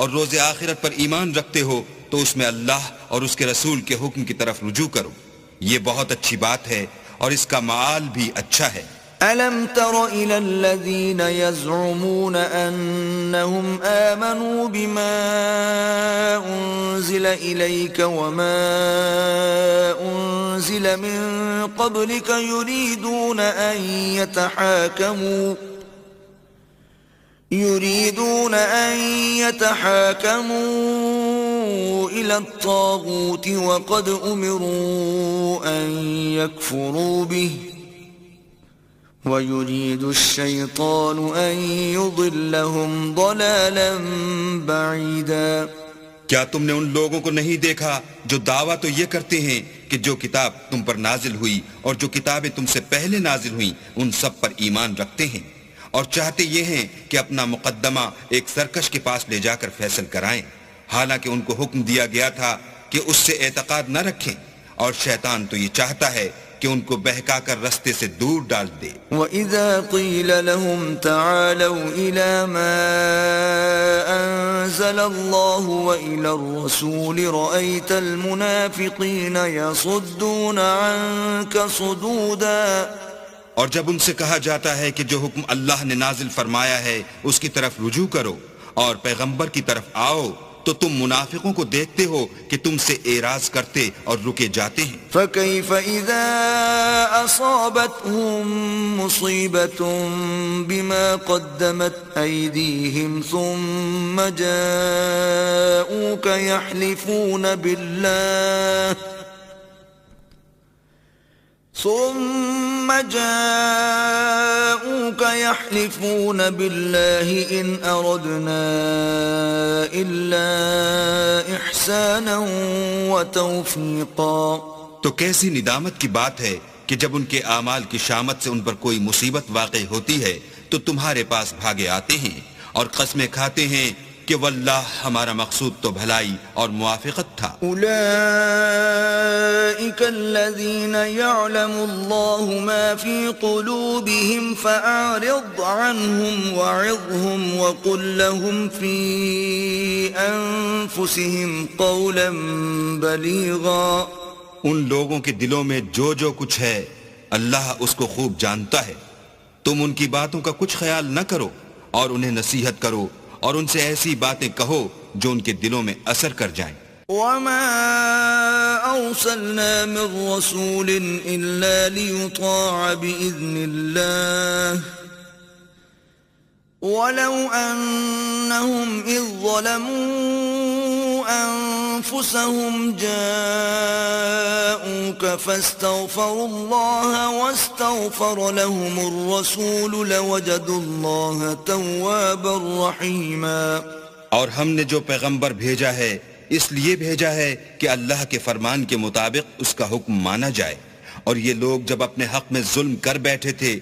اور روز آخرت پر ایمان رکھتے ہو تو اس میں اللہ اور اس کے رسول کے حکم کی طرف رجوع کرو، یہ بہت اچھی بات ہے اور اس کا معال بھی اچھا ہے۔ أَلَمْ تَرَ إِلَى الَّذِينَ يَزْعُمُونَ أَنَّهُمْ آمَنُوا بِمَا أُنزِلَ إِلَيْكَ وَمَا أُنزِلَ مِن قَبْلِكَ يُرِيدُونَ أَن يَتَحَاكَمُوا إِلَى الطَّاغُوتِ وَقَدْ أُمِرُوا أَن يَكْفُرُوا بِهِ وَيُرِيدُ الشَّيْطَانُ أَن يُضِلَّهُمْ ضَلَالًا بَعِيدًا۔ کیا تم نے ان لوگوں کو نہیں دیکھا جو دعویٰ تو یہ کرتے ہیں کہ جو کتاب تم پر نازل ہوئی اور جو کتابیں تم سے پہلے نازل ہوئیں ان سب پر ایمان رکھتے ہیں، اور چاہتے یہ ہیں کہ اپنا مقدمہ ایک سرکش کے پاس لے جا کر فیصل کرائیں، حالانکہ ان کو حکم دیا گیا تھا کہ اس سے اعتقاد نہ رکھیں، اور شیطان تو یہ چاہتا ہے کہ ان کو بہکا کر رستے سے دور ڈال دے۔ وَإِذَا قِيلَ لَهُمْ تَعَالَوْا إِلَى مَا أَنزَلَ اللَّهُ وَإِلَى الرَّسُولِ رَأَيْتَ الْمُنَافِقِينَ يَصُدُّونَ عَنكَ صُدُودًا۔ اور جب ان سے کہا جاتا ہے کہ جو حکم اللہ نے نازل فرمایا ہے اس کی طرف رجوع کرو اور پیغمبر کی طرف آؤ تو تم منافقوں کو دیکھتے ہو کہ تم سے اعراض کرتے اور رکے جاتے ہیں۔ فَكَيْفَ إِذَا أَصَابَتْهُم مُّصِيبَةٌ بِمَا قَدَّمَتْ أَيْدِيهِمْ ثُمَّ جَاءُوكَ يحلفون بالله إن أردنا إلا إحسانا وتوفيقا۔ تو کیسی ندامت کی بات ہے کہ جب ان کے اعمال کی شامت سے ان پر کوئی مصیبت واقع ہوتی ہے تو تمہارے پاس بھاگے آتے ہیں اور قسمیں کھاتے ہیں کہ واللہ ہمارا مقصود تو بھلائی اور موافقت تھا۔ أولئك الذين يعلم الله ما في قلوبهم فأعرض عنهم وعظهم وقل لهم في أنفسهم قولا بليغا۔ ان لوگوں کے دلوں میں جو کچھ ہے اللہ اس کو خوب جانتا ہے، تم ان کی باتوں کا کچھ خیال نہ کرو اور انہیں نصیحت کرو اور ان سے ایسی باتیں کہو جو ان کے دلوں میں اثر کر جائیں۔ وَمَا أَرْسَلْنَا مِن رَّسُولٍ إِلَّا لِيُطَاعَ بِإِذْنِ اللَّهِ وَلَوْ أَنَّهُمْ إِذ ظَّلَمُوا أَنفُسَهُمْ جَاءُوكَ فَاسْتَغْفَرُوا اللَّهَ وَاسْتَغْفَرَ لَهُمُ الرَّسُولُ لَوَجَدُوا اللَّهَ تَوَّابًا رَّحِيمًا۔ اور ہم نے جو پیغمبر بھیجا ہے اس لیے بھیجا ہے کہ اللہ کے فرمان کے مطابق اس کا حکم مانا جائے، اور یہ لوگ جب اپنے حق میں ظلم کر بیٹھے تھے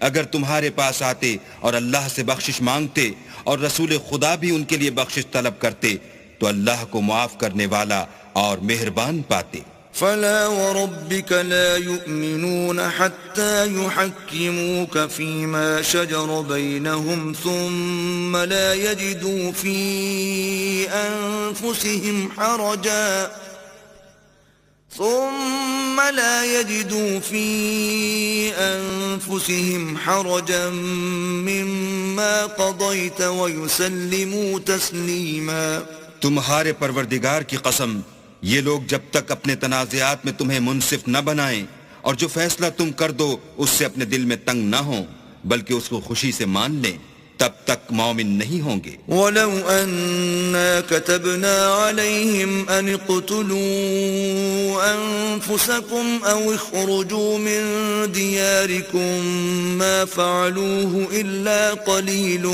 اگر تمہارے پاس آتے اور اللہ سے بخشش مانگتے اور رسول خدا بھی ان کے لیے بخشش طلب کرتے تو اللہ کو معاف کرنے والا اور مہربان پاتے۔ فلا وربك لا يؤمنون حتى يحكموك فيما شجر بينهم ثم لا يجدوا في أنفسهم حرجا مما قضيت ويسلموا تسليما۔ تمہارے پروردگار کی قسم، یہ لوگ جب تک اپنے تنازعات میں تمہیں منصف نہ بنائیں اور جو فیصلہ تم کر دو اس سے اپنے دل میں تنگ نہ ہوں بلکہ اس کو خوشی سے مان لیں تب تک مومن نہیں ہوں گے۔ وَلَوْ أَنَّا كَتَبْنَا عَلَيْهِمْ أَنِ اقْتُلُوا أَنفُسَكُمْ أَوْ اخْرُجُوا مِن دِيَارِكُمْ مَا فَعَلُوهُ إِلَّا قَلِيلٌ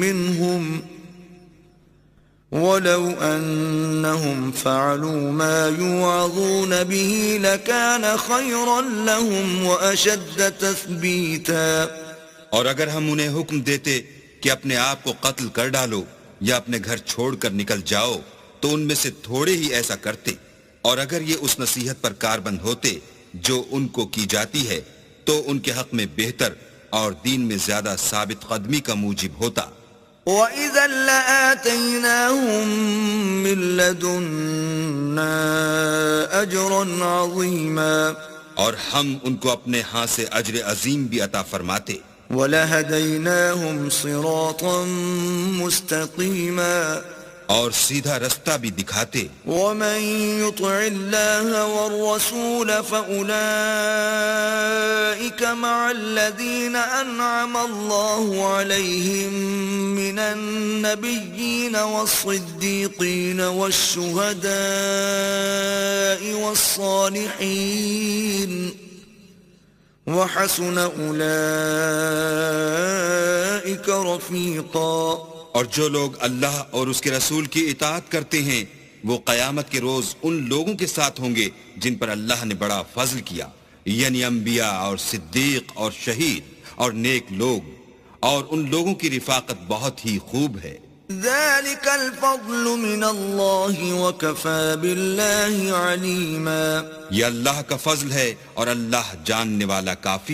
مِّنْهُمْ وَلَوْ أَنَّهُمْ فَعَلُوا مَا يُوعَظُونَ بِهِ لَكَانَ خَيْرًا لَهُمْ وَأَشَدَّ تَثْبِيتًا۔ اور اگر ہم انہیں حکم دیتے کہ اپنے آپ کو قتل کر ڈالو یا اپنے گھر چھوڑ کر نکل جاؤ تو ان میں سے تھوڑے ہی ایسا کرتے، اور اگر یہ اس نصیحت پر کاربند ہوتے جو ان کو کی جاتی ہے تو ان کے حق میں بہتر اور دین میں زیادہ ثابت قدمی کا موجب ہوتا۔ وَإِذًا لَآتَيْنَاهُمْ مِن لَّدُنَّا أَجْرًا عَظِيمًا اور ہم ان کو اپنے ہاں سے اجر عظیم بھی عطا فرماتے. وَلَهَدَيْنَاهُمْ صِرَاطًا مُسْتَقِيمًا اور سیدھا رستہ بھی دکھاتے. وَمَن يُطِعِ اللَّهَ وَالرَّسُولَ فَأُولَئِكَ مَعَ الَّذِينَ أَنْعَمَ اللَّهُ عَلَيْهِم مِّنَ النَّبِيِّينَ وَالصِّدِّيقِينَ وَالشُّهَدَاءِ وَالصَّالِحِينَ وَحَسُنَ أُولَئِكَ رَفِيقًا. اور جو لوگ اللہ اور اس کے رسول کی اطاعت کرتے ہیں وہ قیامت کے روز ان لوگوں کے ساتھ ہوں گے جن پر اللہ نے بڑا فضل کیا، یعنی انبیاء اور صدیق اور شہید اور نیک لوگ، اور ان لوگوں کی رفاقت بہت ہی خوب ہے. ذلك الفضل من اللہ وکفى باللہ علیما. یہ اللہ کا فضل ہے اور اللہ جاننے والا کافی ہے.